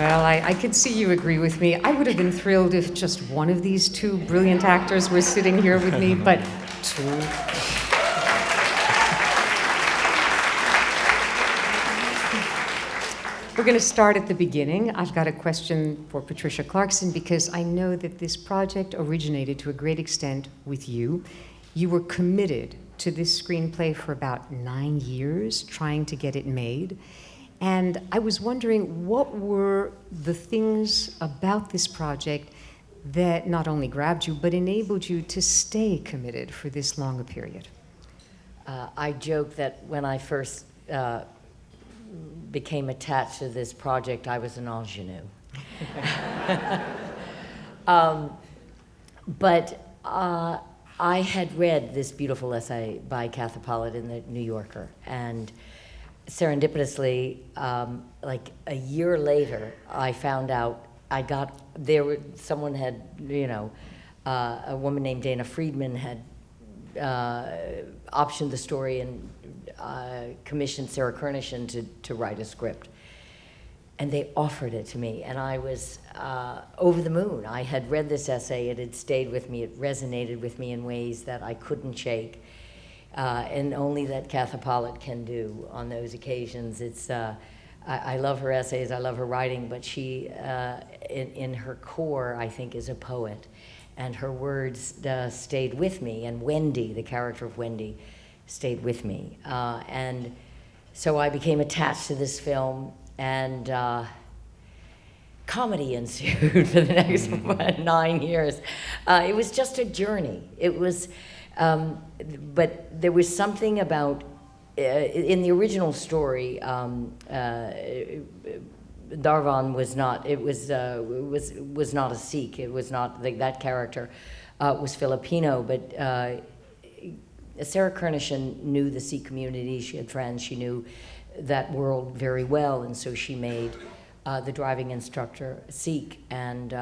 Well, I could see you agree with me. I would have been thrilled if just one of these two brilliant actors were sitting here with me, but two. We're going to start at the beginning. I've got a question for Patricia Clarkson because I know that this project originated to a great extent with you. You were committed to this screenplay for about 9 years, trying to get it made. And I was wondering, what were the things about this project that not only grabbed you, but enabled you to stay committed for this long a period? I joke that when I first became attached to this project, I was an ingenue. But I had read this beautiful essay by Katha Pollitt in the New Yorker, and serendipitously, like a year later, I found out someone had, a woman named Dana Friedman had optioned the story and commissioned Sarah Kernishin to write a script. And they offered it to me, and I was over the moon. I had read this essay, it had stayed with me, it resonated with me in ways that I couldn't shake, and only that Katha Pollitt can do on those occasions. I love her essays, I love her writing, but she, in her core, I think, is a poet. And her words stayed with me, and Wendy, the character of Wendy, stayed with me. And so I became attached to this film, and comedy ensued for the next 9 years. It was just a journey. It was, but there was something about, in the original story, Darvan was not. It was not a Sikh. It was not that character was Filipino. But Sarah Kernishin knew the Sikh community. She had friends. She knew that world very well, and so she made the driving instructor Sikh. And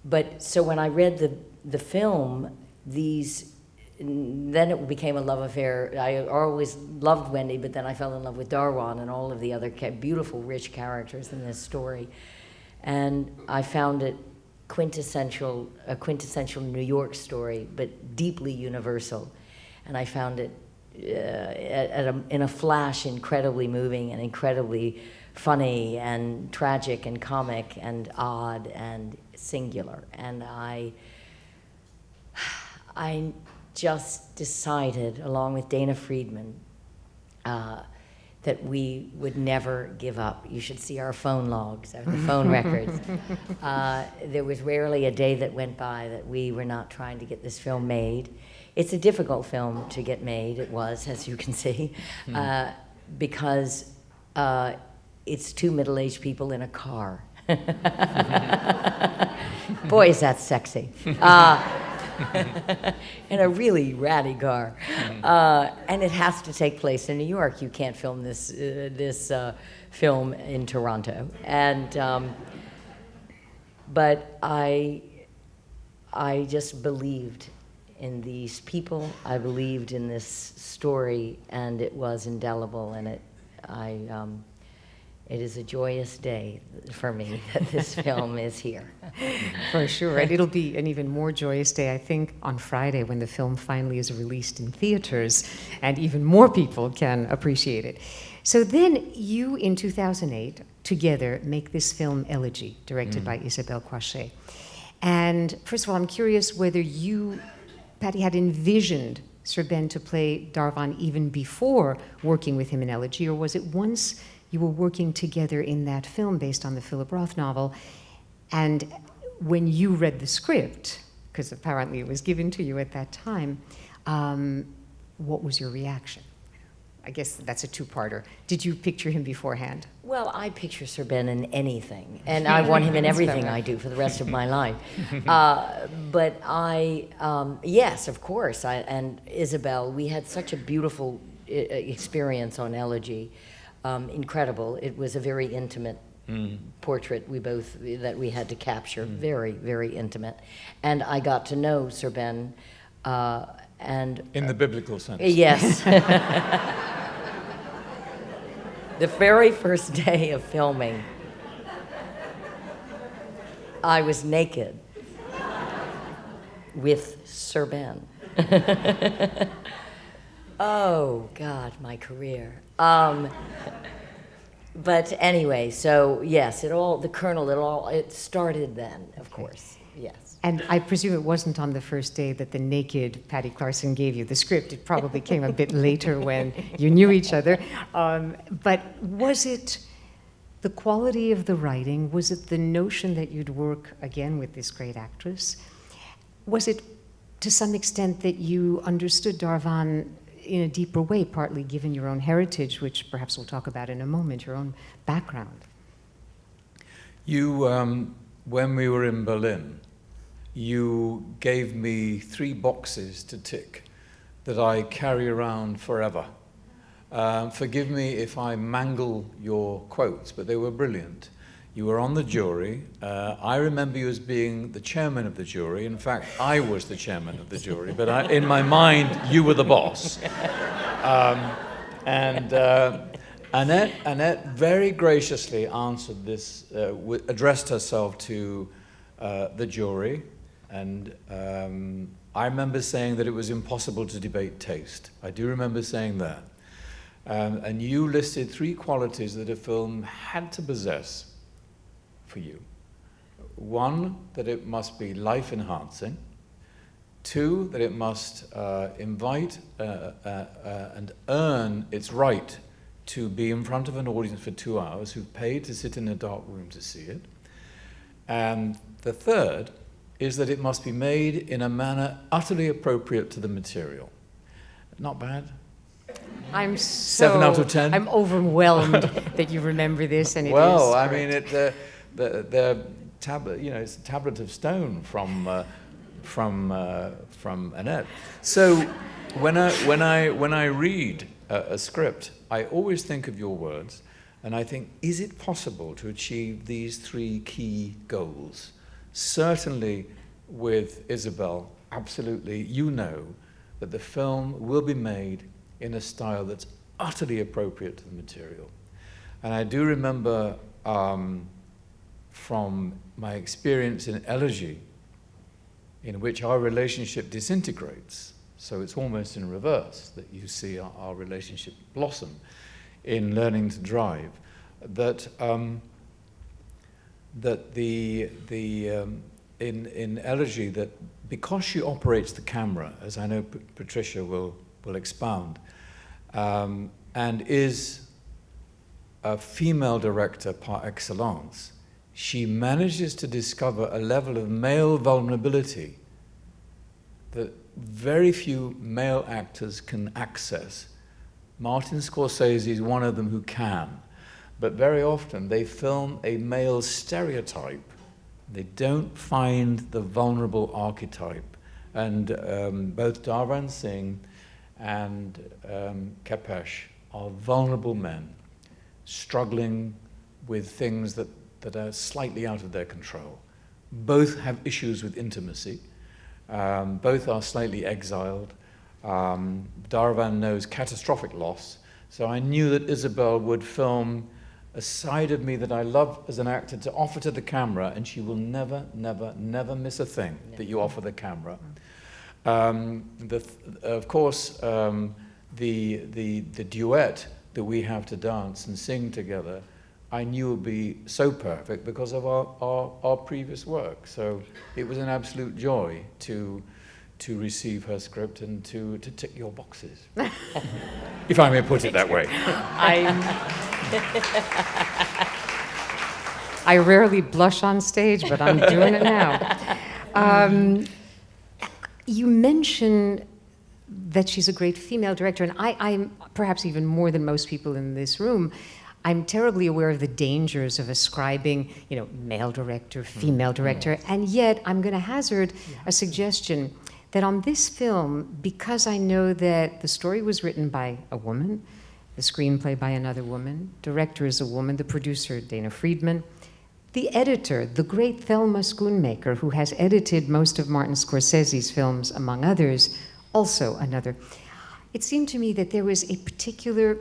but so when I read the film, then it became a love affair. I always loved Wendy, but then I fell in love with Darwan and all of the other beautiful, rich characters in this story. And I found it a quintessential New York story, but deeply universal. And I found it, in a flash, incredibly moving and incredibly funny and tragic and comic and odd and singular. And I just decided, along with Dana Friedman, that we would never give up. You should see our phone logs, our phone records. There was rarely a day that went by that we were not trying to get this film made. It's a difficult film to get made. It was, as you can see, because it's two middle-aged people in a car. Boy, is that sexy. In a really ratty car. And it has to take place in New York. You can't film this film in Toronto. And but I just believed in these people. I believed in this story, and it was indelible. And it is a joyous day for me that this film is here. For sure, and it'll be an even more joyous day, I think, on Friday when the film finally is released in theaters and even more people can appreciate it. So then you, in 2008, together make this film Elegy, directed by Isabelle Coichet. And first of all, I'm curious whether you, Patty, had envisioned Sir Ben to play Darvan even before working with him in Elegy, or was it once you were working together in that film based on the Philip Roth novel, and when you read the script, because apparently it was given to you at that time, what was your reaction? I guess that's a two-parter. Did you picture him beforehand? Well, I picture Sir Ben in anything, and I want him in everything I do for the rest of my life. But yes, of course, and Isabelle, we had such a beautiful experience on Elegy. Incredible. It was a very intimate portrait that we had to capture. Very, very intimate. And I got to know Sir Ben, and in the biblical sense. Yes. The very first day of filming, I was naked with Sir Ben. Oh, God, my career. But anyway, so yes, it started then, of course, yes. And I presume it wasn't on the first day that the naked Patty Clarkson gave you the script. It probably came a bit later when you knew each other. But was it the quality of the writing? Was it the notion that you'd work again with this great actress? Was it to some extent that you understood Darvan in a deeper way, partly given your own heritage, which perhaps we'll talk about in a moment, your own background? You, when we were in Berlin, you gave me 3 boxes to tick that I carry around forever. Forgive me if I mangle your quotes, but they were brilliant. You were on the jury. I remember you as being the chairman of the jury. In fact, I was the chairman of the jury, but in my mind, you were the boss. Annette very graciously answered this, addressed herself to the jury, and I remember saying that it was impossible to debate taste. I do remember saying that. And you listed 3 qualities that a film had to possess for you. 1, that it must be life-enhancing. 2, that it must invite and earn its right to be in front of an audience for 2 hours who've paid to sit in a dark room to see it. And the 3rd is that it must be made in a manner utterly appropriate to the material. Not bad? I'm 7 out of 10? I'm overwhelmed that you remember this, and it is well, I correct. mean, the tablet, it's a tablet of stone from Annette. So when I read a script, I always think of your words, and I think, is it possible to achieve these 3 key goals? Certainly with Isabel, absolutely, you know that the film will be made in a style that's utterly appropriate to the material. And I do remember from my experience in Elegy, in which our relationship disintegrates, so it's almost in reverse, that you see our relationship blossom in Learning to Drive, that in Elegy, that because she operates the camera, as I know Patricia will expound, and is a female director par excellence, she manages to discover a level of male vulnerability that very few male actors can access. Martin Scorsese is one of them who can, but very often they film a male stereotype. They don't find the vulnerable archetype. And both Darvan Singh and Kapesh are vulnerable men, struggling with things that are slightly out of their control. Both have issues with intimacy. Both are slightly exiled. Darvan knows catastrophic loss. So I knew that Isabel would film a side of me that I love as an actor to offer to the camera, and she will never, never, never miss a thing that you offer the camera. Of course, the duet that we have to dance and sing together, I knew would be so perfect because of our previous work. So it was an absolute joy to receive her script and to tick your boxes, if I may put it that way. I rarely blush on stage, but I'm doing it now. You mention that she's a great female director, and I'm perhaps even more than most people in this room, I'm terribly aware of the dangers of ascribing, male director, female director, and yet I'm going to hazard a suggestion that on this film, because I know that the story was written by a woman, the screenplay by another woman, director is a woman, the producer, Dana Friedman, the editor, the great Thelma Schoonmaker, who has edited most of Martin Scorsese's films, among others, also another. It seemed to me that there was a particular,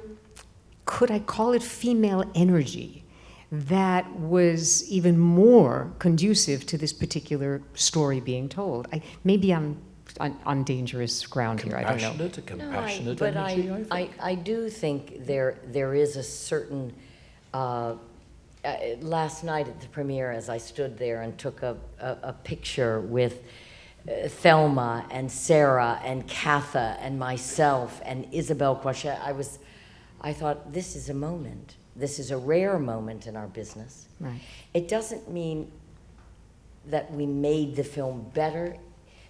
could I call it female energy, that was even more conducive to this particular story being told? Maybe I'm on dangerous ground here, I don't know. A compassionate No, energy, I think. I do think there is a certain, last night at the premiere, as I stood there and took a picture with Thelma and Sarah and Katha and myself and Isabel Crochet, I thought, this is a moment. This is a rare moment in our business. Right. It doesn't mean that we made the film better,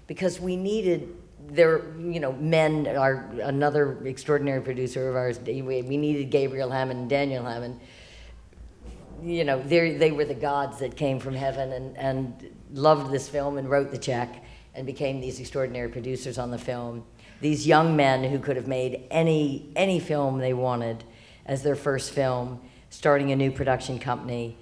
because we needed, men are another extraordinary producer of ours. We needed Gabriel Hammond and Daniel Hammond. They were the gods that came from heaven and loved this film and wrote the check and became these extraordinary producers on the film. These young men who could have made any film they wanted as their first film, starting a new production company.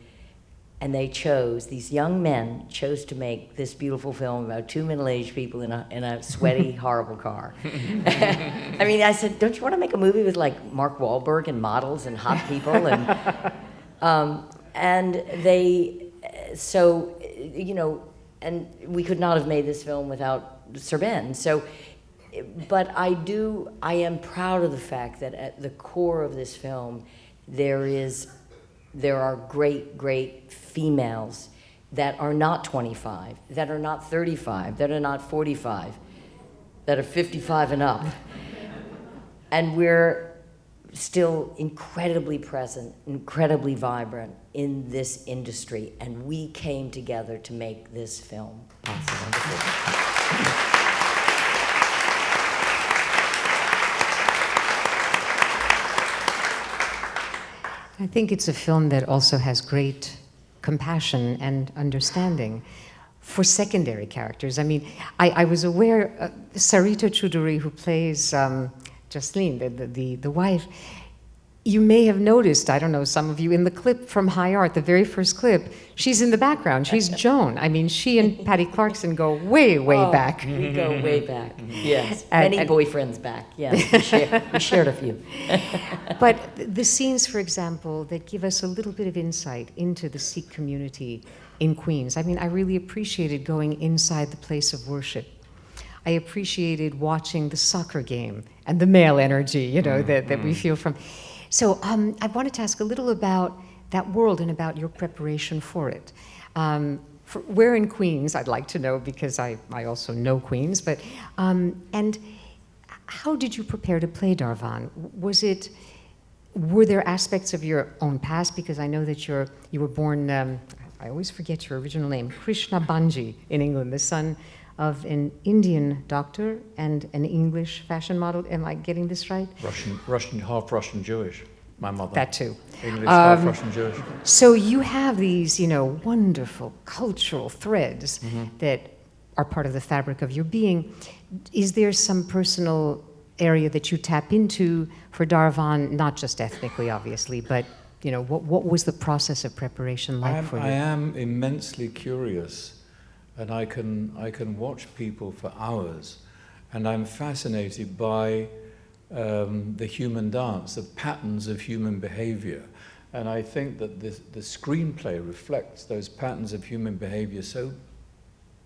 And these young men chose to make this beautiful film about two middle-aged people in a sweaty, horrible car. I mean, I said, don't you want to make a movie with like Mark Wahlberg and models and hot people? And we could not have made this film without Sir Ben. But I am proud of the fact that at the core of this film, there are great females that are not 25, that are not 35, that are not 45, that are 55 and up. And we're still incredibly present, incredibly vibrant in this industry, and we came together to make this film possible. I think it's a film that also has great compassion and understanding for secondary characters. I mean, I was aware, Sarita Choudhury, who plays Jasleen, the wife, you may have noticed, I don't know, some of you, in the clip from High Art, the very first clip, she's in the background. She's Joan. I mean, she and Patty Clarkson go way back. We go way back, yes. Many boyfriends back, yes. We shared a few. But the scenes, for example, that give us a little bit of insight into the Sikh community in Queens. I mean, I really appreciated going inside the place of worship. I appreciated watching the soccer game and the male energy, that we feel from. So I wanted to ask a little about that world and about your preparation for it. Where in Queens, I'd like to know, because I also know Queens, but, and how did you prepare to play Darvan? Were there aspects of your own past? Because I know that you were born, I always forget your original name, Krishna Banji in England, the son of an Indian doctor and an English fashion model. Am I getting this right? Russian, half Russian Jewish, my mother. That too. English, half Russian Jewish. So you have these, wonderful cultural threads that are part of the fabric of your being. Is there some personal area that you tap into for Darvan, not just ethnically, obviously, but what was the process of preparation like for you? I am immensely curious. And I can watch people for hours, and I'm fascinated by the human dance, the patterns of human behavior. And I think that the screenplay reflects those patterns of human behavior so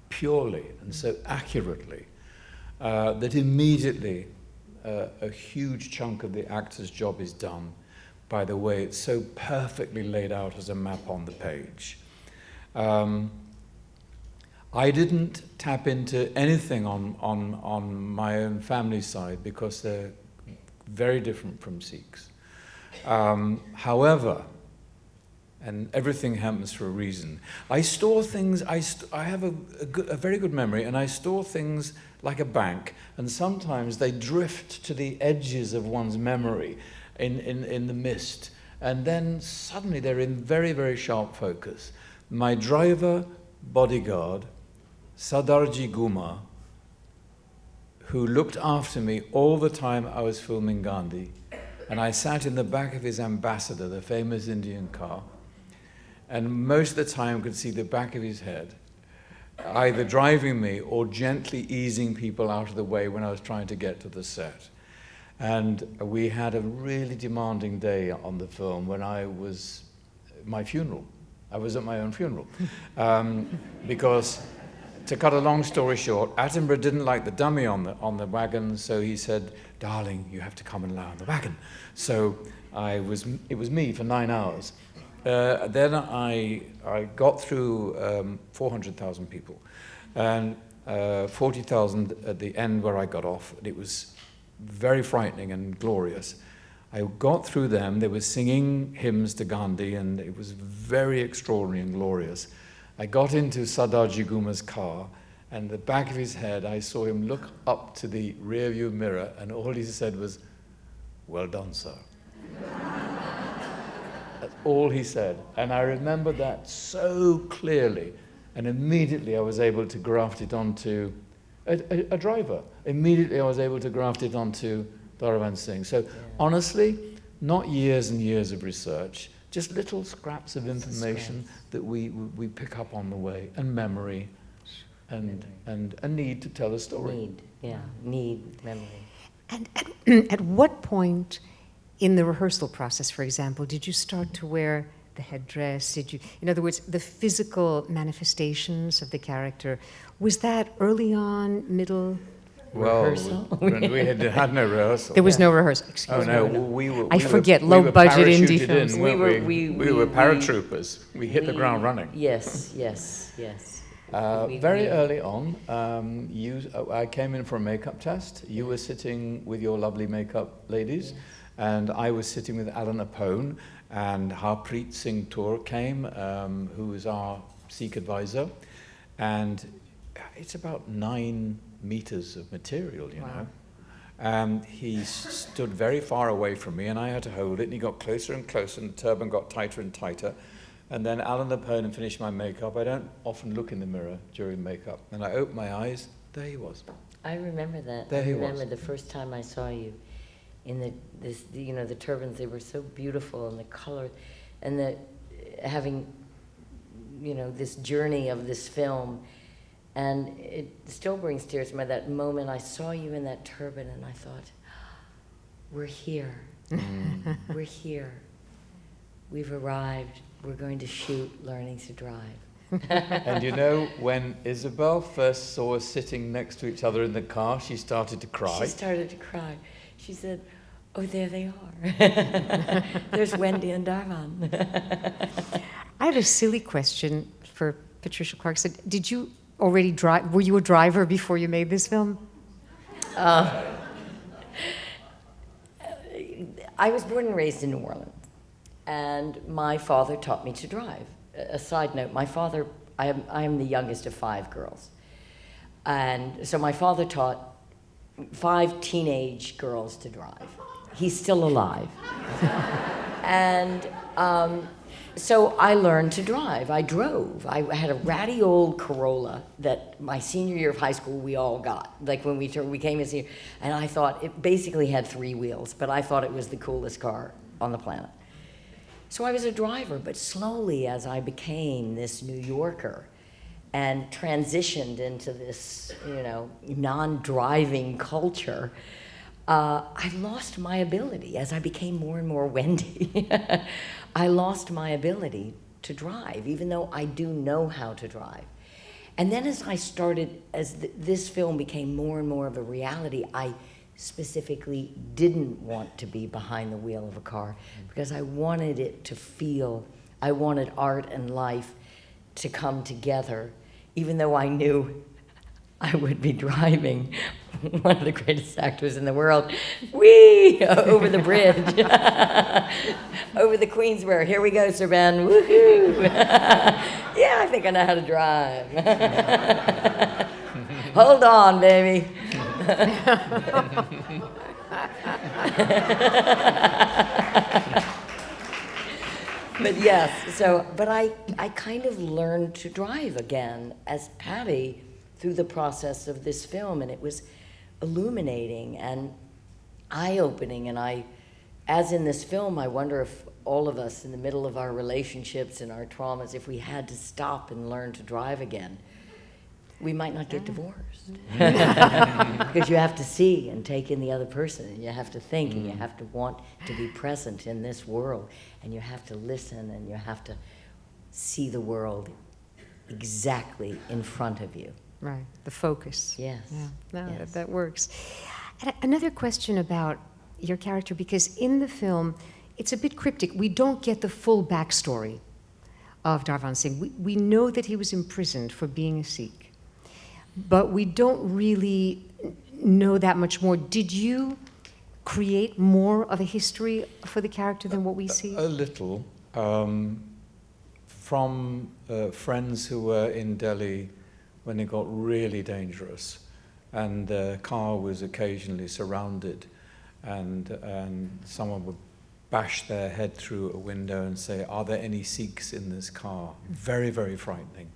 purely and so accurately that immediately a huge chunk of the actor's job is done by the way it's so perfectly laid out as a map on the page. I didn't tap into anything on my own family side because they're very different from Sikhs. However, and everything happens for a reason, I store things, I have a very good memory, and I store things like a bank, and sometimes they drift to the edges of one's memory in the mist, and then suddenly they're in very, very sharp focus. My driver, bodyguard, Sadarji Guma, who looked after me all the time I was filming Gandhi, and I sat in the back of his Ambassador, the famous Indian car, and most of the time could see the back of his head, either driving me or gently easing people out of the way when I was trying to get to the set. And we had a really demanding day on the film when I was my funeral. I was at my own funeral. Because, to cut a long story short, Attenborough didn't like the dummy on the wagon, so he said, "Darling, you have to come and lie on the wagon." So it was me for 9 hours. Then I got through 400,000 people, and 40,000 at the end where I got off. It was very frightening and glorious. I got through them. They were singing hymns to Gandhi, and it was very extraordinary and glorious. I got into Sardarji Guma's car, and the back of his head, I saw him look up to the rearview mirror, and all he said was, "Well done, sir." That's all he said. And I remember that so clearly. And immediately I was able to graft it onto a driver. Immediately I was able to graft it onto Dharavan Singh. So honestly, not years and years of research, just little scraps of information that we pick up on the way, and memory, and a need to tell a story. Memory. And at what point in the rehearsal process, for example, did you start to wear the headdress? Did you, in other words, the physical manifestations of the character, was that early on, middle? Rehearsal? We had no rehearsal. There was no rehearsal. Excuse me. I forget, low budget indie films. We were paratroopers. We hit the ground running. Yes. Very early on, I came in for a makeup test. You were sitting with your lovely makeup ladies, and I was sitting with Alan Apone, and Harpreet Singh Tour came, who was our Sikh advisor, and it's about 9 meters of material, you know. And he stood very far away from me, and I had to hold it, and he got closer and closer, and the turban got tighter and tighter. And then Alan Apone finished my makeup. I don't often look in the mirror during makeup, and I opened my eyes, there he was. I remember that. There he was. I remember the first time I saw you in the turbans. They were so beautiful, and the color, and having, this journey of this film. And it still brings tears to me, that moment I saw you in that turban, and I thought, we're here. We're here. We've arrived. We're going to shoot Learning to Drive. And when Isabel first saw us sitting next to each other in the car, she started to cry. She started to cry. She said, "Oh, there they are. There's Wendy and Darvan." I have a silly question for Patricia Clarkson. Did you already drive? Were you a driver before you made this film? I was born and raised in New Orleans, and my father taught me to drive. A side note, my father, I am the youngest of 5 girls, and so my father taught 5 teenage girls to drive. He's still alive. And so I learned to drive. I drove. I had a ratty old Corolla that my senior year of high school we all got. Like when we came in senior, and I thought it basically had 3 wheels, but I thought it was the coolest car on the planet. So I was a driver, but slowly as I became this New Yorker and transitioned into this, non-driving culture, I lost my ability as I became more and more Wendy. I lost my ability to drive, even though I do know how to drive. And then as this film became more and more of a reality, I specifically didn't want to be behind the wheel of a car because I wanted it to feel, I wanted art and life to come together, even though I knew I would be driving one of the greatest actors in the world, over the bridge, over the Queensboro. Here we go, Sir Ben, woohoo! Yeah, I think I know how to drive. Hold on, baby. But yes, but I kind of learned to drive again as Patty through the process of this film, and it was illuminating and eye-opening, and as in this film, I wonder if all of us in the middle of our relationships and our traumas, if we had to stop and learn to drive again, we might not get divorced. Because you have to see and take in the other person, and you have to think, and you have to want to be present in this world, and you have to listen, and you have to see the world exactly in front of you. Right, the focus. Yes. Yeah, no, Yes. that works. And another question about your character, because in the film, it's a bit cryptic. We don't get the full backstory of Darvan Singh. We know that he was imprisoned for being a Sikh, but we don't really know that much more. Did you create more of a history for the character than what we see? A little. From friends who were in Delhi when it got really dangerous, and the car was occasionally surrounded, and someone would bash their head through a window and say, "Are there any Sikhs in this car?" Very, very frightening.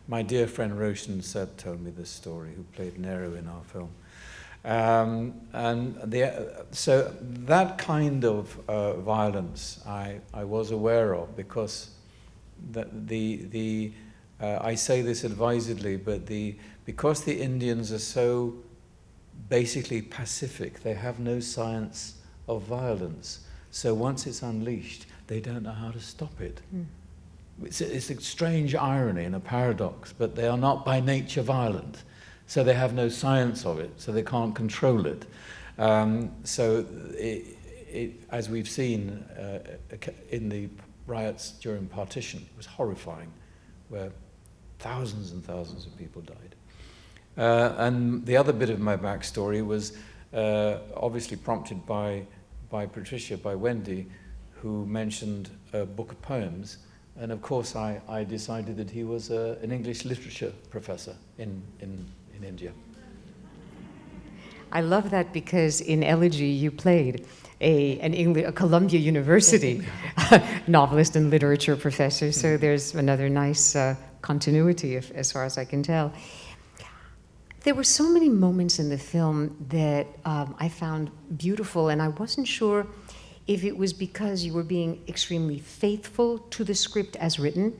My dear friend Roshan Seth told me this story, who played Nehru in our film. So that kind of violence I was aware of, because I say this advisedly, but because the Indians are so basically pacific, they have no science of violence. So once it's unleashed, they don't know how to stop it. It's a strange irony and a paradox, but they are not by nature violent. So they have no science of it, so they can't control it. As we've seen in the riots during partition, it was horrifying, where thousands and thousands of people died. And the other bit of my backstory was obviously prompted by Patricia, by Wendy, who mentioned a book of poems. And of course, I decided that he was an English literature professor in India. I love that, because in Elegy you played a Columbia University novelist and literature professor, so there's another nice continuity as far as I can tell. There were so many moments in the film that I found beautiful, and I wasn't sure if it was because you were being extremely faithful to the script as written,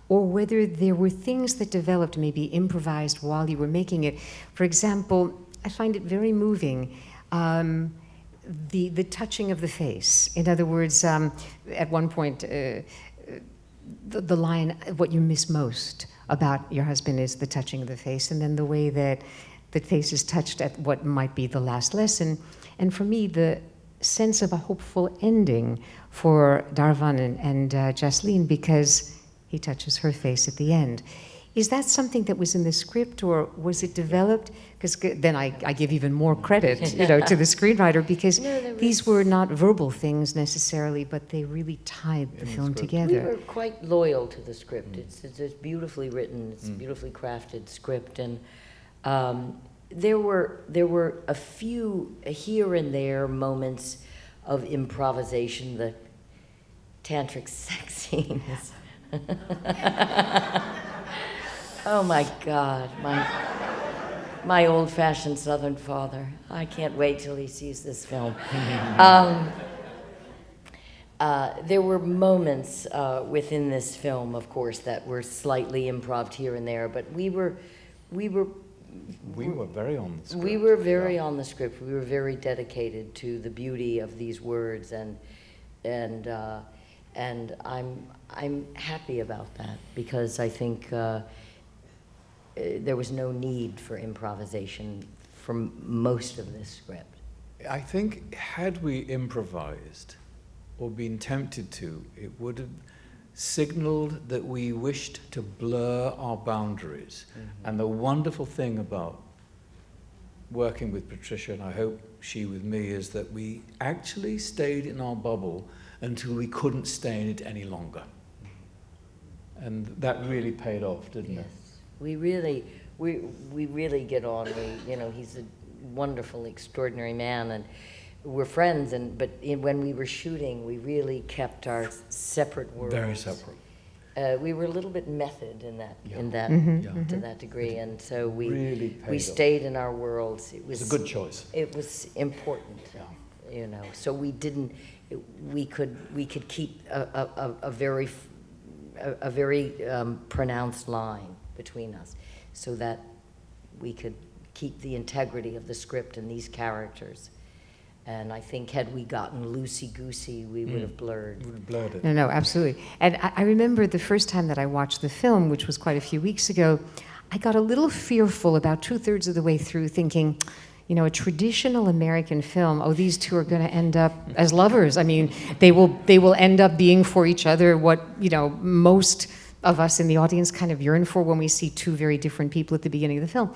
or whether there were things that developed, maybe improvised while you were making it. For example, I find it very moving, the touching of the face. In other words, at one point, the line, "What you miss most about your husband is the touching of the face," and then the way that the face is touched at what might be the last lesson. And for me, the sense of a hopeful ending for Darvan and Jasleen, because he touches her face at the end. Is that something that was in the script, or was it developed? Because then I give even more credit, to the screenwriter, because these were not verbal things necessarily, but they really tied the film together. We were quite loyal to the script. It's beautifully written. It's a beautifully crafted script, and there were a few here and there moments of improvisation. The tantric sex scenes. Oh my God, my old-fashioned Southern father. I can't wait till he sees this film. There were moments within this film, of course, that were slightly improv here and there, but we were very on the script. We were very on the script. We were very dedicated to the beauty of these words, and I'm happy about that, because I think there was no need for improvisation for most of this script. I think had we improvised or been tempted to, it would have signaled that we wished to blur our boundaries. And the wonderful thing about working with Patricia, and I hope she with me, is that we actually stayed in our bubble until we couldn't stay in it any longer. And that really paid off, didn't it? We really get on. He's a wonderful, extraordinary man, and we're friends. But when we were shooting, we really kept our separate worlds. Very separate. We were a little bit method in that, to that degree, and so we stayed in our worlds. It was a good choice. It was important, So we didn't. We could keep a very pronounced line between us, so that we could keep the integrity of the script and these characters. And I think had we gotten loosey-goosey, we would have blurred. Would have blurred it. No, no, absolutely. And I remember the first time that I watched the film, which was quite a few weeks ago, I got a little fearful about 2/3 of the way through, thinking, you know, a traditional American film, oh, these two are going to end up as lovers. I mean, they will end up being for each other what, you know, most of us in the audience kind of yearn for when we see two very different people at the beginning of the film.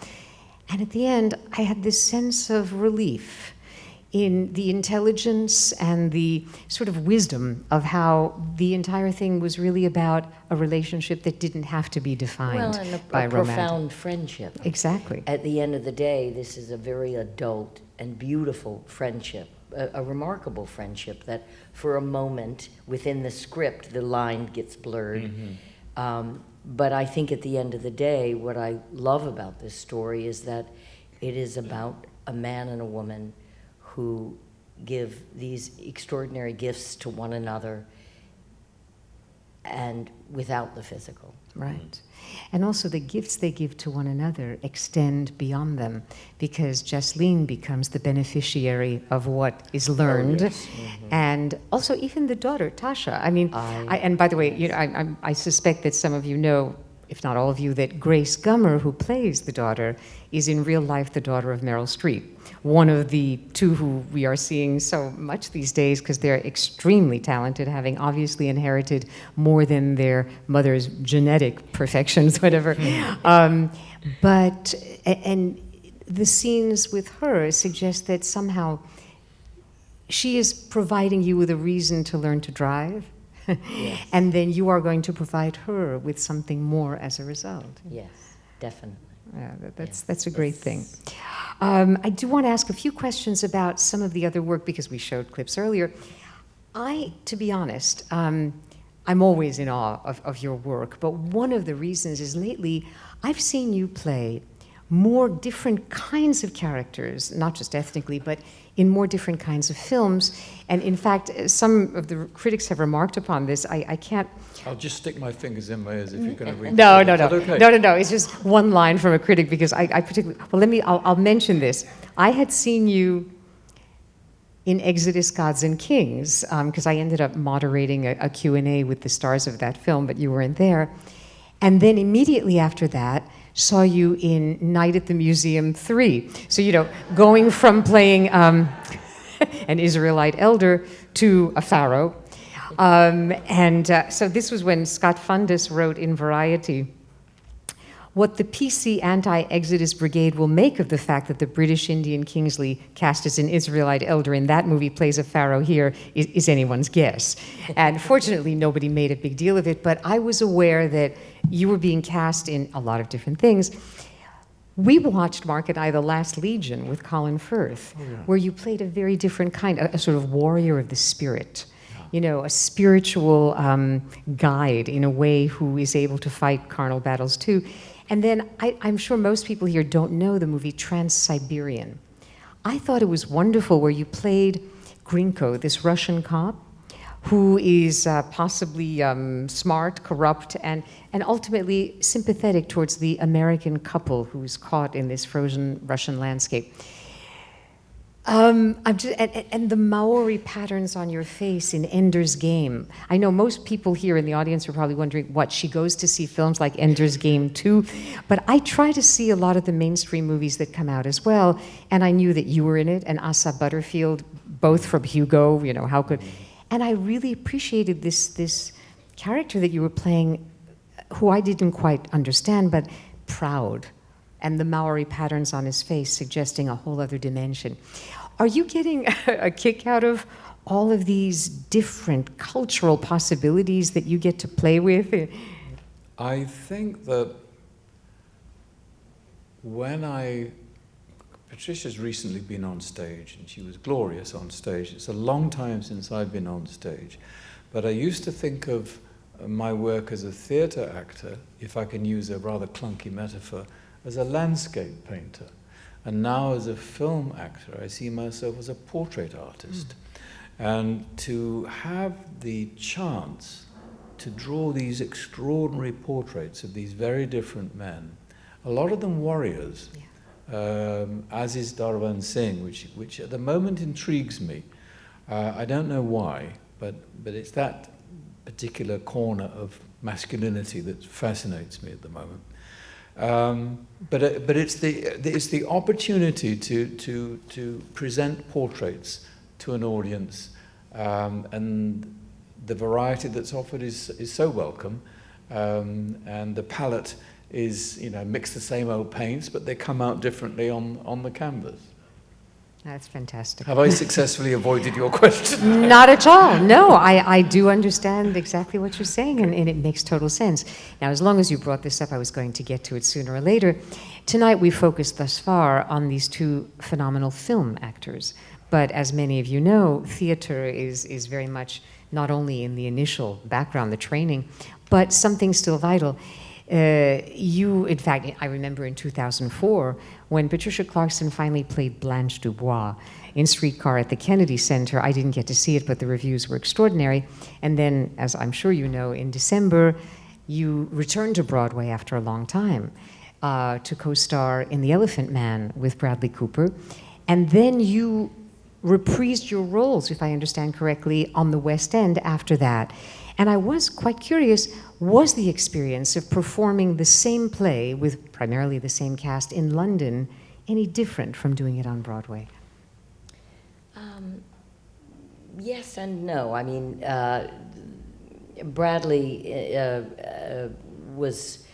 And at the end, I had this sense of relief in the intelligence and the sort of wisdom of how the entire thing was really about a relationship that didn't have to be defined And by a romantic. profound friendship. Exactly. At the end of the day, this is a very adult and beautiful friendship, a remarkable friendship that for a moment within the script, the line gets blurred. But I think at the end of the day, what I love about this story is that it is about a man and a woman who give these extraordinary gifts to one another and without the physical. Right. And also the gifts they give to one another extend beyond them, because Jasleen becomes the beneficiary of what is learned. And also even the daughter, Tasha. I mean, and by the way, you know, I suspect that some of you know, if not all of you, that Grace Gummer, who plays the daughter, is in real life the daughter of Meryl Streep, one of the two who we are seeing so much these days because they're extremely talented, having obviously inherited more than their mother's genetic perfections, whatever. And the scenes with her suggest that somehow she is providing you with a reason to learn to drive. Yes. And then you are going to provide her with something more as a result. Yes, definitely. Yeah, that's a great thing. I do want to ask a few questions about some of the other work because we showed clips earlier. To be honest, I'm always in awe of your work, but one of the reasons is lately I've seen you play more different kinds of characters, not just ethnically, but in more different kinds of films. And in fact, some of the critics have remarked upon this. I can't... I'll just stick my fingers in my ears if you're going to read. No. Is that okay? No. It's just one line from a critic because I particularly... Well, I'll mention this. I had seen you in Exodus, Gods and Kings, because I ended up moderating a Q&A with the stars of that film, but you weren't there. And then immediately after that, saw you in Night at the Museum 3. So, you know, going from playing an Israelite elder to a pharaoh. So this was when Scott Fundus wrote in Variety, what the PC anti-Exodus brigade will make of the fact that the British Indian Kingsley, cast as an Israelite elder in that movie, plays a pharaoh here is anyone's guess. And fortunately, nobody made a big deal of it, but I was aware that you were being cast in a lot of different things. We watched, Mark and I, The Last Legion with Colin Firth, where you played a very different kind, a sort of warrior of the spirit. You know, a spiritual guide in a way who is able to fight carnal battles too. And then I'm sure most people here don't know the movie Trans-Siberian. I thought it was wonderful where you played Grinko, this Russian cop, who is possibly smart, corrupt, and ultimately sympathetic towards the American couple who's caught in this frozen Russian landscape. And the Maori patterns on your face in Ender's Game. I know most people here in the audience are probably wondering, what, she goes to see films like Ender's Game too? But I try to see a lot of the mainstream movies that come out as well, and I knew that you were in it, and Asa Butterfield, both from Hugo, you know, how could... And I really appreciated this character that you were playing, who I didn't quite understand, but proud. And the Maori patterns on his face suggesting a whole other dimension. Are you getting a kick out of all of these different cultural possibilities that you get to play with? I think that Patricia's recently been on stage, and she was glorious on stage. It's a long time since I've been on stage. But I used to think of my work as a theatre actor, if I can use a rather clunky metaphor, as a landscape painter. And now as a film actor, I see myself as a portrait artist. And to have the chance to draw these extraordinary portraits of these very different men, a lot of them warriors, as is Darwan Singh, which at the moment intrigues me. I don't know why, but it's that particular corner of masculinity that fascinates me at the moment. But it's the opportunity to present portraits to an audience, and the variety that's offered is so welcome, and the palette is, mix the same old paints, but they come out differently on the canvas. That's fantastic. Have I successfully avoided your question? Not at all. No, I do understand exactly what you're saying, and it makes total sense. Now, as long as you brought this up, I was going to get to it sooner or later. Tonight, we focused thus far on these two phenomenal film actors. But as many of you know, theater is very much not only in the initial background, the training, but something still vital. In fact, I remember in 2004, when Patricia Clarkson finally played Blanche Dubois in Streetcar at the Kennedy Center. I didn't get to see it, but the reviews were extraordinary. And then, as I'm sure you know, in December, you returned to Broadway after a long time to co-star in The Elephant Man with Bradley Cooper. And then you reprised your roles, if I understand correctly, on the West End after that. And I was quite curious, was the experience of performing the same play with primarily the same cast in London any different from doing it on Broadway? Yes and no. I mean, Bradley was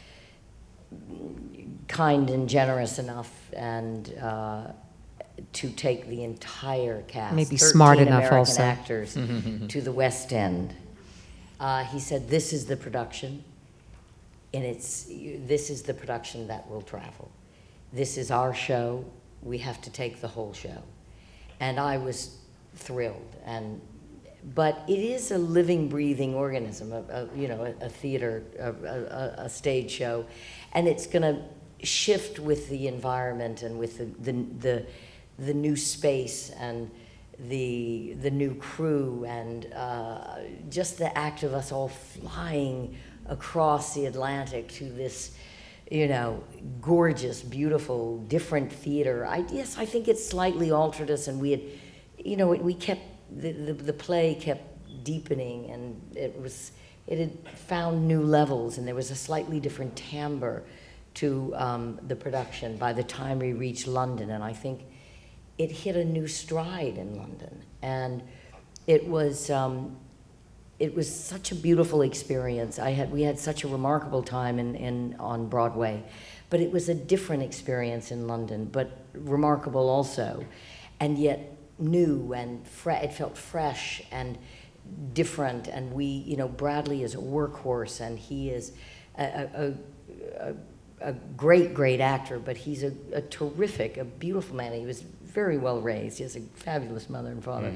kind and generous enough and to take the entire cast, maybe smart 13 enough American also, actors, to the West End. He said, "This is the production, and this is the production that will travel. This is our show. We have to take the whole show." And I was thrilled. But it is a living, breathing organism, a theater, a stage show, and it's going to shift with the environment and with the new space and the new crew, and just the act of us all flying across the Atlantic to this, gorgeous, beautiful, different theater. I think it slightly altered us, and we had, we kept, the play kept deepening, and it had found new levels, and there was a slightly different timbre to the production by the time we reached London, and I think it hit a new stride in London, and it was such a beautiful experience. We had such a remarkable time on Broadway, but it was a different experience in London, but remarkable also, and yet new and it felt fresh and different. And Bradley is a workhorse, and he is a great actor, but he's a beautiful man. He was very well raised. He has a fabulous mother and father.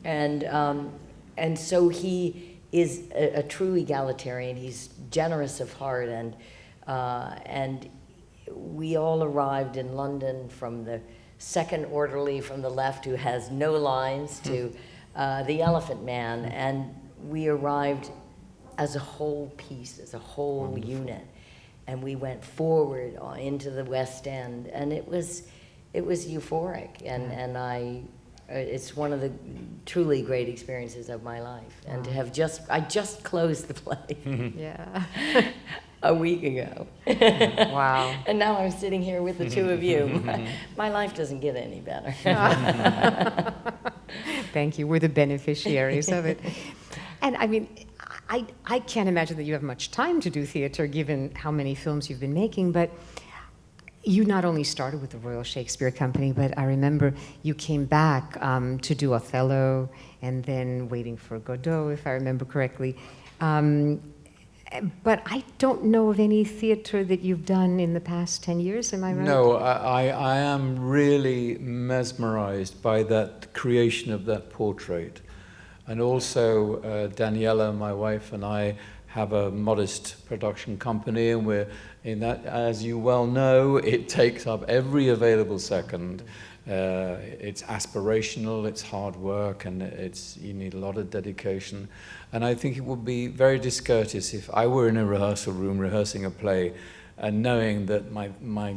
And so he is a true egalitarian. He's generous of heart, and we all arrived in London from the second orderly from the left who has no lines to the Elephant Man, and we arrived as a whole piece, as a whole Wonderful. Unit. And we went forward into the West End, and it was euphoric, and it's one of the truly great experiences of my life. And to have I just closed the play Yeah. a week ago. Wow. And now I'm sitting here with the two of you. My life doesn't get any better. Thank you. We're the beneficiaries of it. And I mean, I can't imagine that you have much time to do theater given how many films you've been making, but you not only started with the Royal Shakespeare Company, but I remember you came back to do Othello and then Waiting for Godot, if I remember correctly. But I don't know of any theater that you've done in the past 10 years, am I right? No, I am really mesmerized by that creation of that portrait. And also, Daniela, my wife, and I have a modest production company, and we're in that, as you well know, it takes up every available second. It's aspirational, it's hard work, and you need a lot of dedication. And I think it would be very discourteous if I were in a rehearsal room rehearsing a play and knowing that my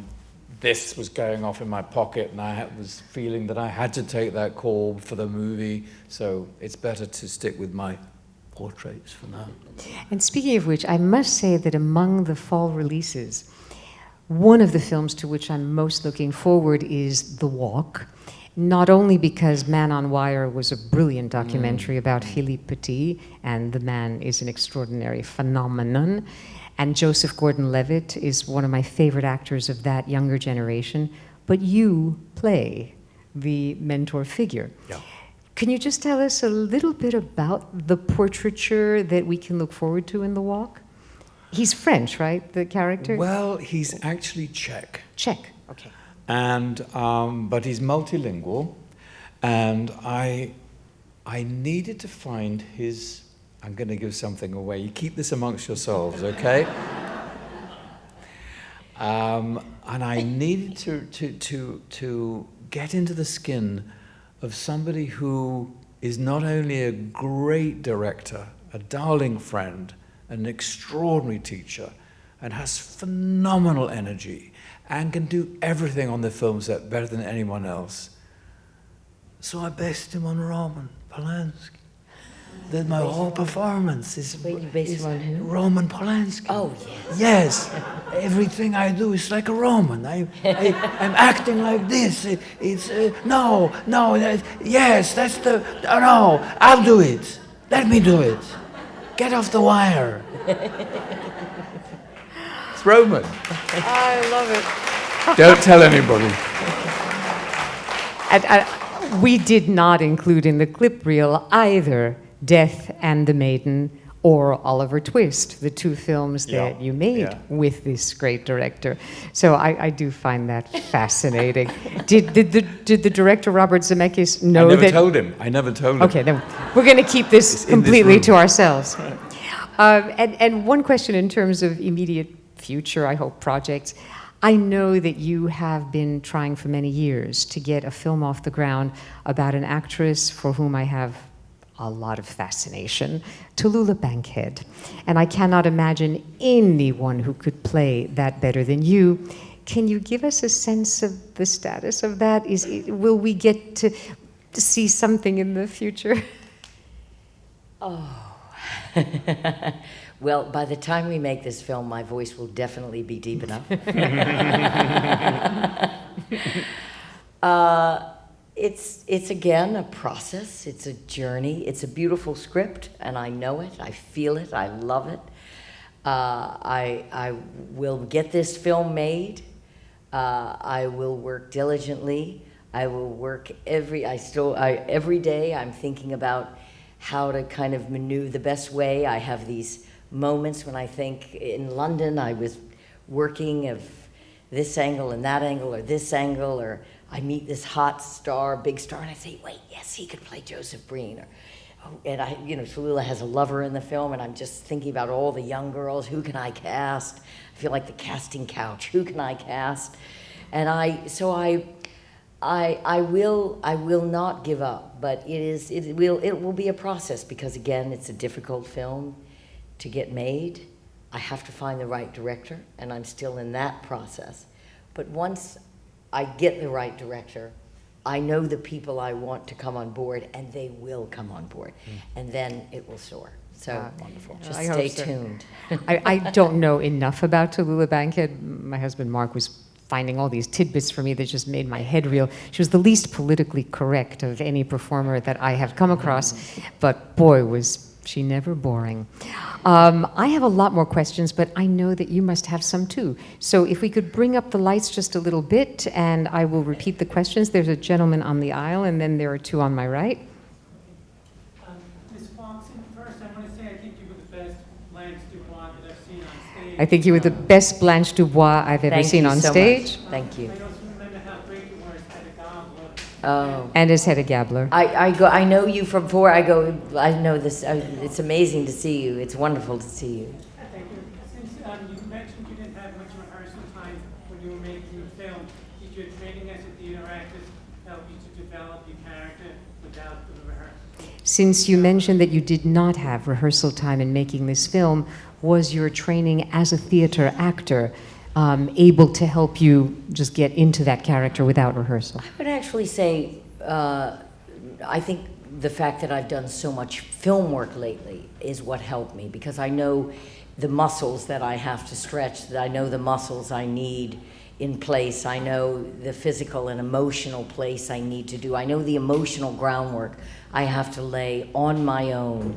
this was going off in my pocket, and I was feeling that I had to take that call for the movie. So it's better to stick with my portraits for now. And speaking of which, I must say that among the fall releases, one of the films to which I'm most looking forward is The Walk. Not only because Man on Wire was a brilliant documentary about Philippe Petit, and the man is an extraordinary phenomenon, and Joseph Gordon-Levitt is one of my favorite actors of that younger generation, but you play the mentor figure. Yeah. Can you just tell us a little bit about the portraiture that we can look forward to in The Walk? He's French, right, the character? Well, he's actually Czech. Czech, okay. And but he's multilingual, and I needed to find his. I'm going to give something away. You keep this amongst yourselves, okay? And I needed to get into the skin of somebody who is not only a great director, a darling friend, an extraordinary teacher, and has phenomenal energy, and can do everything on the film set better than anyone else. So I based him on Roman Polanski. That my whole performance is on who? Roman Polanski. Oh, yes. Yes. Everything I do is like a Roman. I'm acting like this. Yes, that's the, no, I'll do it. Let me do it. Get off the wire. It's Roman. I love it. Don't tell anybody. And we did not include in the clip reel either Death and the Maiden or Oliver Twist, the two films that you made with this great director. So I do find that fascinating. Did the director, Robert Zemeckis, know that? I never told him. Okay, then we're going to keep this completely to ourselves. And one question in terms of immediate future, I hope, projects. I know that you have been trying for many years to get a film off the ground about an actress for whom I have a lot of fascination, Tallulah Bankhead. And I cannot imagine anyone who could play that better than you. Can you give us a sense of the status of that? Will we get to see something in the future? Oh. Well, by the time we make this film, my voice will definitely be deep enough. It's again a process. It's a journey. It's a beautiful script, and I know it. I feel it. I love it. I will get this film made. I will work diligently. I will work every day. I'm thinking about how to kind of maneuver the best way. I have these moments when I think in London I was working of this angle and that angle or this angle, or I meet this hot star, big star, and I say, wait, yes, he could play Joseph Breen. Or, and Tallulah has a lover in the film, and I'm just thinking about all the young girls. Who can I cast? I feel like the casting couch. Who can I cast? And I will not give up, but it will be a process, because again, it's a difficult film to get made. I have to find the right director, and I'm still in that process. But once I get the right director, I know the people I want to come on board, and they will come on board, and then it will soar. So wonderful. Just I stay hope so. tuned. I don't know enough about Tallulah Bankhead. My husband Mark was finding all these tidbits for me that just made my head reel. She was the least politically correct of any performer that I have come across, but boy, was she never boring. I have a lot more questions, but I know that you must have some too. So if we could bring up the lights just a little bit, and I will repeat the questions. There's a gentleman on the aisle, and then there are two on my right. Ms. Clarkson, first I want to say I think you were the best Blanche Dubois that I've seen on stage. I think you were the best Blanche Dubois I've ever seen on stage. Thank you. I also remember how great you were as Hedda Gabler. Oh. And as Hedda Gabler. I know you from before. I know this. It's amazing to see you. It's wonderful to see you. Thank you. Since you mentioned you didn't have much rehearsal time when you were making the film, did your training as a theater actress help you to develop your character without the rehearsal? Since you mentioned that you did not have rehearsal time in making this film, was your training as a theater actor able to help you just get into that character without rehearsal? I would actually say, I think the fact that I've done so much film work lately is what helped me, because I know the muscles that I have to stretch, that I know the muscles I need in place, I know the physical and emotional place I need to do, I know the emotional groundwork I have to lay on my own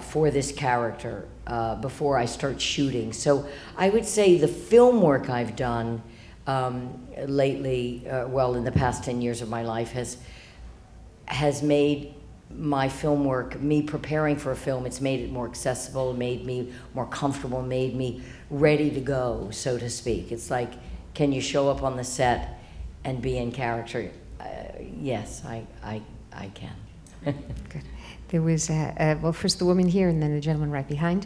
for this character before I start shooting. So I would say the film work I've done lately, well, in the past 10 years of my life, has made my film work, me preparing for a film, it's made it more accessible, made me more comfortable, made me ready to go, so to speak. It's like, can you show up on the set and be in character? Yes, I can. Good. There was, well, first the woman here and then the gentleman right behind.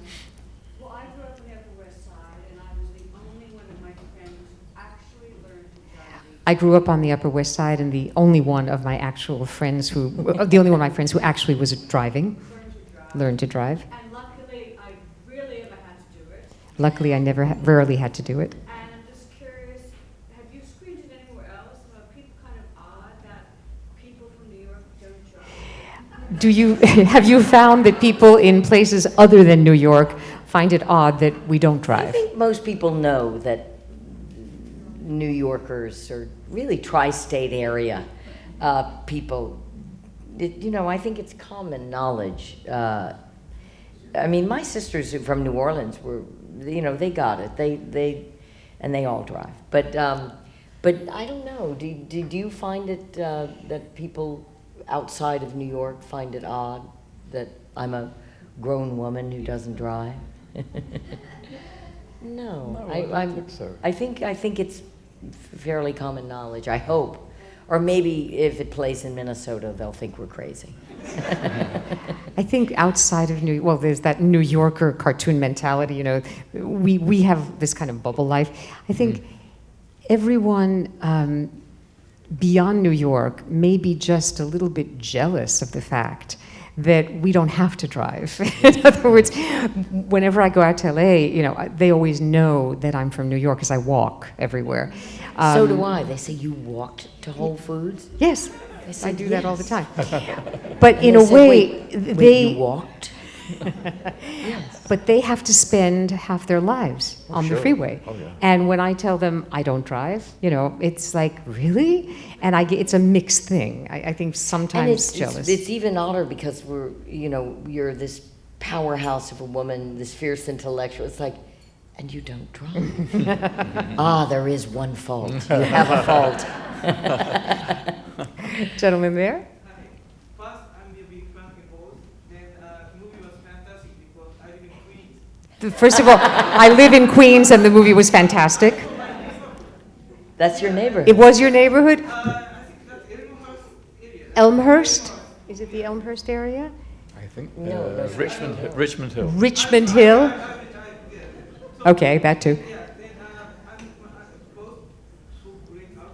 Well, I grew up on the Upper West Side, and I was the only one of my friends who actually learned to drive. I grew up on the Upper West Side, and the only one of my actual friends who, the only one of my friends who actually was driving, learned to drive. And luckily, I rarely ever had to do it. Luckily, I rarely had to do it. And I'm just curious, have you screened it anywhere else? Are people kind of odd that people from New York don't drive? Do you, have you found that people in places other than New York find it odd that we don't I drive? think most people know that New Yorkers, or really tri-state area people, you know, I think it's common knowledge. I mean, my sisters from New Orleans were, you know, they got it. And they all drive. But I don't know. Did you find it that people outside of New York find it odd that I'm a grown woman who doesn't drive? No, I don't think so. I think it's fairly common knowledge, I hope. Or maybe if it plays in Minnesota, they'll think we're crazy. I think outside of well, there's that New Yorker cartoon mentality, you know, we have this kind of bubble life. I think everyone beyond New York may be just a little bit jealous of the fact that we don't have to drive. In other words, whenever I go out to LA, you know, they always know that I'm from New York because I walk everywhere. So do I. They say, you walked to Whole Foods? Yes, I said, I do that all the yes. time. But in They a said, way, wait, you walked? Yes. but they have to spend half their lives on the sure. freeway. Oh, yeah. And when I tell them I don't drive, you know, it's like, really? And it's a mixed thing. I think sometimes And jealous. it's even odder because we're, you know, you're this powerhouse of a woman, this fierce intellectual. It's like, and you don't drive. There is one fault. You have a fault. Gentleman there? First, I'm a big fan of both. Then the movie was fantastic because I live in Queens. First of all, I live in Queens and the movie was fantastic. That's your neighborhood. It was your neighborhood? I think that's Elmhurst area. Elmhurst? Is it the Elmhurst area? I think No, Richmond Hill. Richmond Hill? Okay, that too. Yeah, then I'm both so great actor.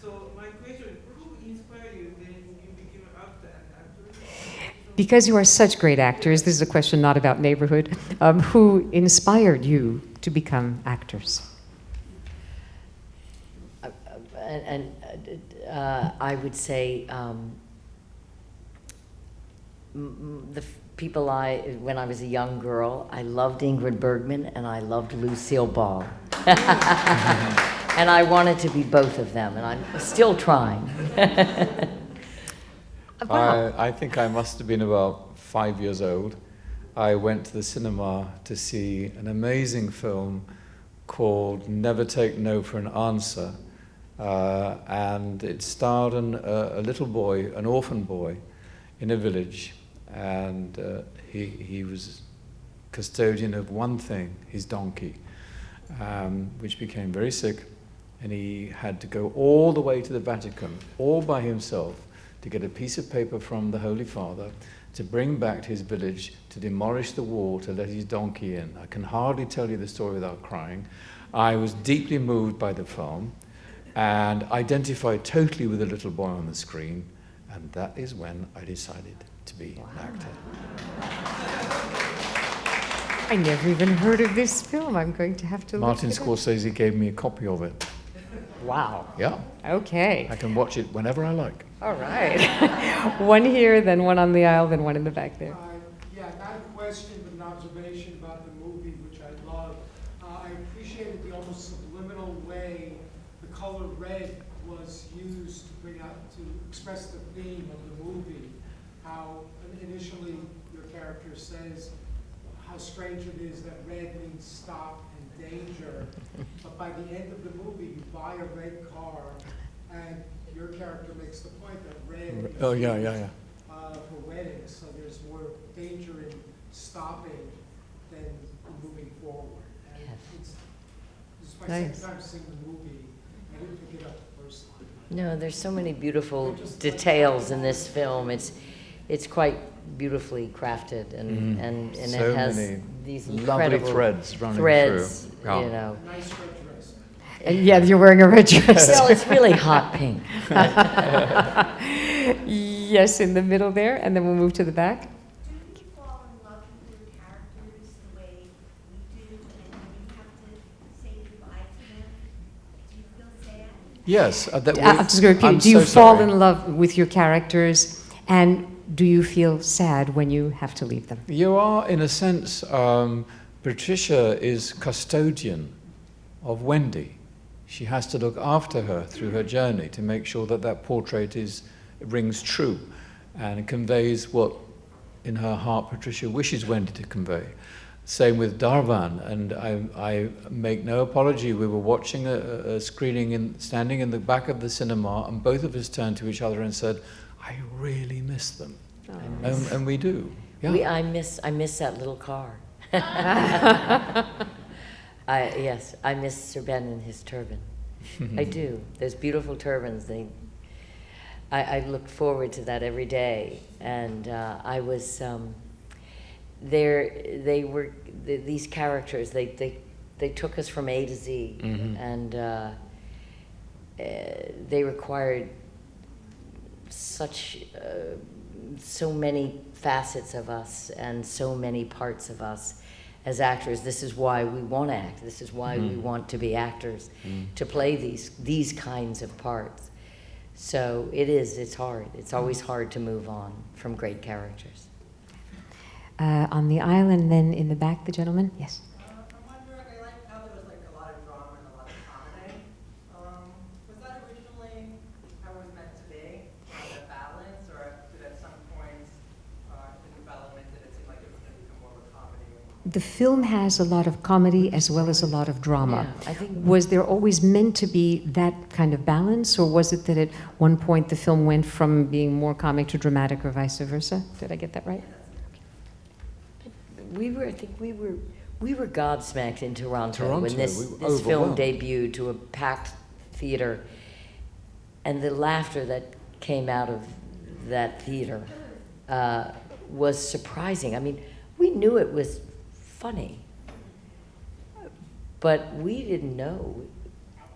So my question, who inspired you when you became an actor and actress? Because you are such great actors, this is a question not about neighborhood, who inspired you to become actors? I would say the people when I was a young girl, I loved Ingrid Bergman and I loved Lucille Ball. And I wanted to be both of them, and I'm still trying. I think I must have been about 5 years old. I went to the cinema to see an amazing film called Never Take No for an Answer. And it starred a little boy, an orphan boy, in a village. And he was custodian of one thing, his donkey, which became very sick. And he had to go all the way to the Vatican, all by himself, to get a piece of paper from the Holy Father to bring back to his village to demolish the wall to let his donkey in. I can hardly tell you the story without crying. I was deeply moved by the film and identified totally with the little boy on the screen, and that is when I decided to be an actor. I never even heard of this film. I'm going to have to Martin look it up. Scorsese gave me a copy of it. Wow. Yeah, Okay. I can watch it whenever I like. All right. One here, then one on the aisle, then one in the back there. Yeah, not a question, but an observation about the movie, which I love. I appreciated the almost subliminal way the color red was used to bring out, to express the theme of the movie. How initially your character says how strange it is that red means stop and danger, but by the end of the movie, you buy a red car, and your character makes the point that red is Oh, yeah. for weddings, so there's more danger in stopping than moving forward. And Yes. this is my Nice. second time seeing the movie. I didn't pick it up the first time. No, there's so many beautiful details in this film. It's quite beautifully crafted, and So it has many these lovely incredible threads running threads, through. Yeah. you know. Nice red dress. And yeah, you're wearing a red dress. Well, it's really hot pink. Yes, in the middle there, and then we'll move to the back. Do you fall in love with your characters the way we do, and when you have to say goodbye to them? Do you feel sad? Yes. I'm just going to repeat. Do you fall in love with your characters, and do you feel sad when you have to leave them? You are, in a sense, Patricia is custodian of Wendy. She has to look after her through her journey to make sure that that portrait rings true and conveys what, in her heart, Patricia wishes Wendy to convey. Same with Darvan, and I make no apology. We were watching a screening, standing in the back of the cinema, and both of us turned to each other and said, I really miss them. And we do. Yeah. I miss that little car. Yes, I miss Sir Ben and his turban. I do. Those beautiful turbans. I look forward to that every day. And I was there. They were these characters. They took us from A to Z, and they required so many facets of us and so many parts of us as actors. This is why we want to act. This is why we want to be actors, to play these kinds of parts. So it's hard. It's always hard to move on from great characters. On the aisle, and then in the back, the gentleman. Yes. I'm wondering, I like how there was like a lot of drama and a lot of comedy. Was that originally how it was meant to be? That balance, or did at some point in development did it seem like it was going to become more of a comedy? The film has a lot of comedy as well as a lot of drama. Yeah, I think Was there always meant to be that kind of balance, or was it that at one point the film went from being more comic to dramatic, or vice versa? Did I get that right? we were gobsmacked in Toronto when We this were film overwhelmed. debuted to a packed theater, and the laughter that came out of that theater was surprising. I mean, we knew it was funny, but we didn't know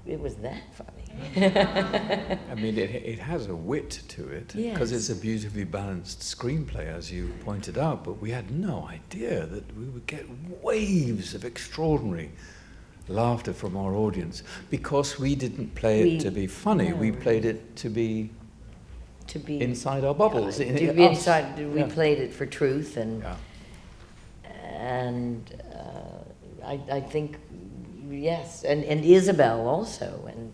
it was that funny. I mean, it has a wit to it, because Yes. it's a beautifully balanced screenplay, as you pointed out, but we had no idea that we would get waves of extraordinary laughter from our audience, because we didn't play it to be funny, we no. played it to be To be inside our bubbles. to in be us. inside, we Yeah. played it for truth, and Yeah. I think yes, and Isabel also, and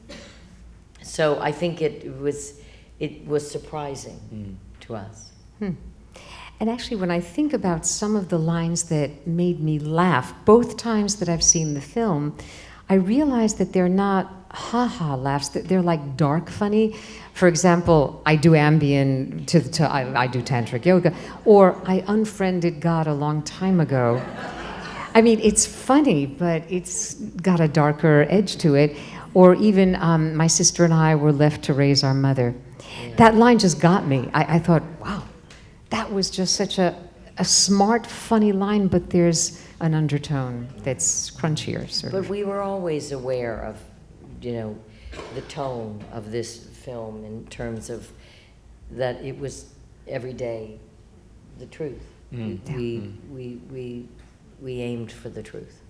so I think it was surprising to us. And actually, when I think about some of the lines that made me laugh, both times that I've seen the film, I realize that they're not ha-ha laughs, that they're like dark funny. For example, I do Ambien, I do Tantric Yoga, or I unfriended God a long time ago. I mean, it's funny, but it's got a darker edge to it. Or even my sister and I were left to raise our mother. Yeah. That line just got me. I thought, wow, that was just such a smart, funny line, but there's an undertone that's crunchier, sort But of. we were always aware of, the tone of this film in terms of that it was every day the truth. We we aimed for the truth.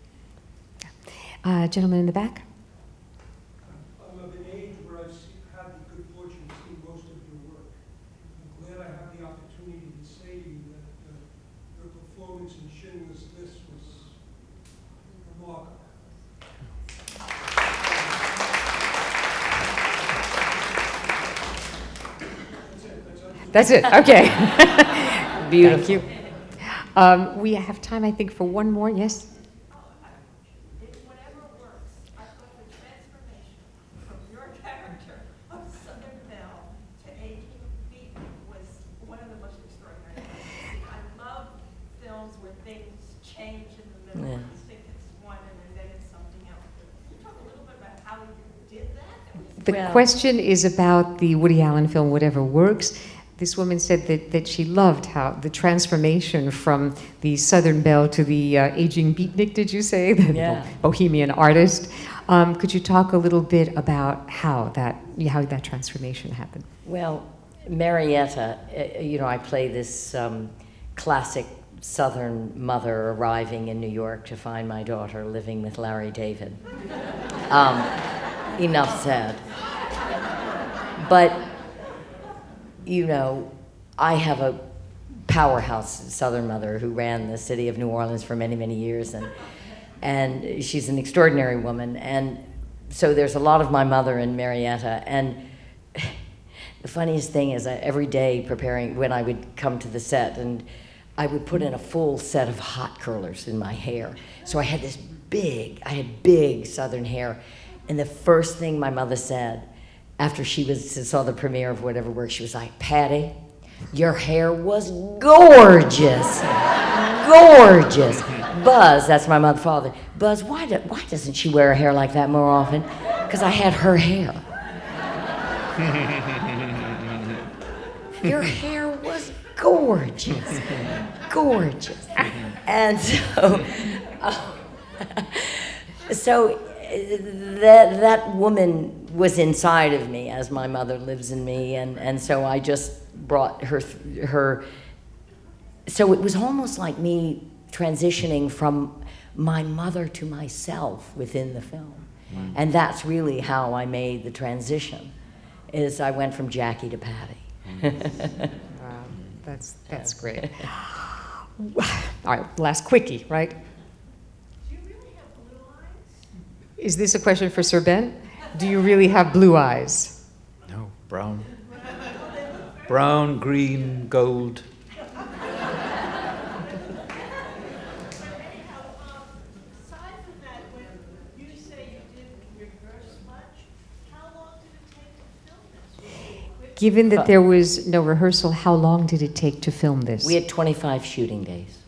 Gentleman in the back. I'm of an age where I've had the good fortune to see most of your work. I'm glad I have the opportunity to say to you that your performance in Schindler's List was remarkable. That's it. Okay. Beautiful. Thank you. We have time, I think, for one more. Yes. Whatever works, I thought the transformation from your character of Southern Belle to aging Beaton was one of the most extraordinary things. I love films where things change in the middle. Yeah. You think it's one and then it's something else. Can you talk a little bit about how you did that? The question is about the Woody Allen film, Whatever Works. This woman said that she loved how the transformation from the Southern Belle to the aging beatnik, did you say? The Yeah. bohemian artist. Could you talk a little bit about how that transformation happened? Well, Marietta, I play this classic Southern mother arriving in New York to find my daughter living with Larry David. Enough said. But, I have a powerhouse Southern mother who ran the city of New Orleans for many, many years, and she's an extraordinary woman. And so there's a lot of my mother in Marietta. And the funniest thing is every day preparing, when I would come to the set, and I would put in a full set of hot curlers in my hair. So I had big Southern hair. And the first thing my mother said after she saw the premiere of Whatever Works, she was like, "Patty, your hair was gorgeous, gorgeous." Buzz, that's my mother, father. Buzz, why doesn't she wear her hair like that more often? Because I had her hair. Your hair was gorgeous, gorgeous. And so that woman was inside of me as my mother lives in me, and so I just brought her. So it was almost like me transitioning from my mother to myself within the film. And that's really how I made the transition, is I went from Jackie to Patty. Wow, that's great. All right, last quickie, right? Do you really have blue eyes? Is this a question for Sir Ben? Do you really have blue eyes? No, brown. Brown, green, gold. Aside from that, when you say you didn't rehearse much, how long did it take to film this? Given that there was no rehearsal, how long did it take to film this? We had 25 shooting days.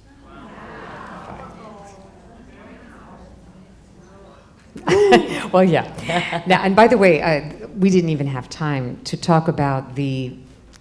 Well, yeah. Now, and by the way, we didn't even have time to talk about the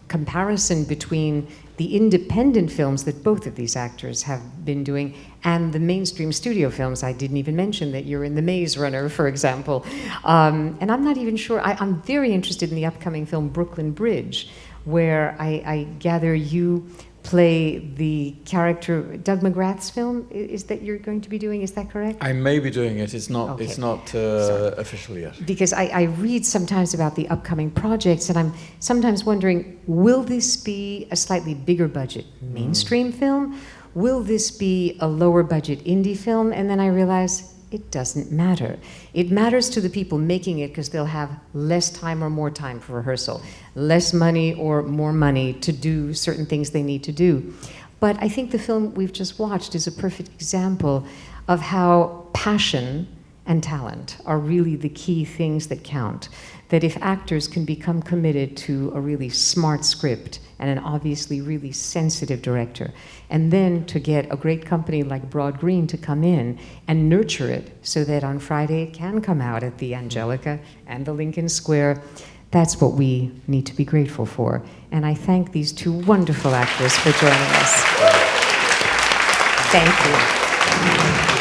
comparison between the independent films that both of these actors have been doing and the mainstream studio films. I didn't even mention that you're in The Maze Runner, for example. And I'm not even sure, I'm very interested in the upcoming film Brooklyn Bridge, where I gather you play the character, Doug McGrath's film, is that you're going to be doing, is that correct? I may be doing it. It's not. Okay. It's not official yet. Because I read sometimes about the upcoming projects, and I'm sometimes wondering, will this be a slightly bigger budget mainstream film? Will this be a lower budget indie film? And then I realize it doesn't matter. It matters to the people making it because they'll have less time or more time for rehearsal, less money or more money to do certain things they need to do. But I think the film we've just watched is a perfect example of how passion and talent are really the key things that count. That if actors can become committed to a really smart script and an obviously really sensitive director, and then to get a great company like Broad Green to come in and nurture it so that on Friday it can come out at the Angelica and the Lincoln Square, that's what we need to be grateful for. And I thank these two wonderful actors for joining us. Thank you.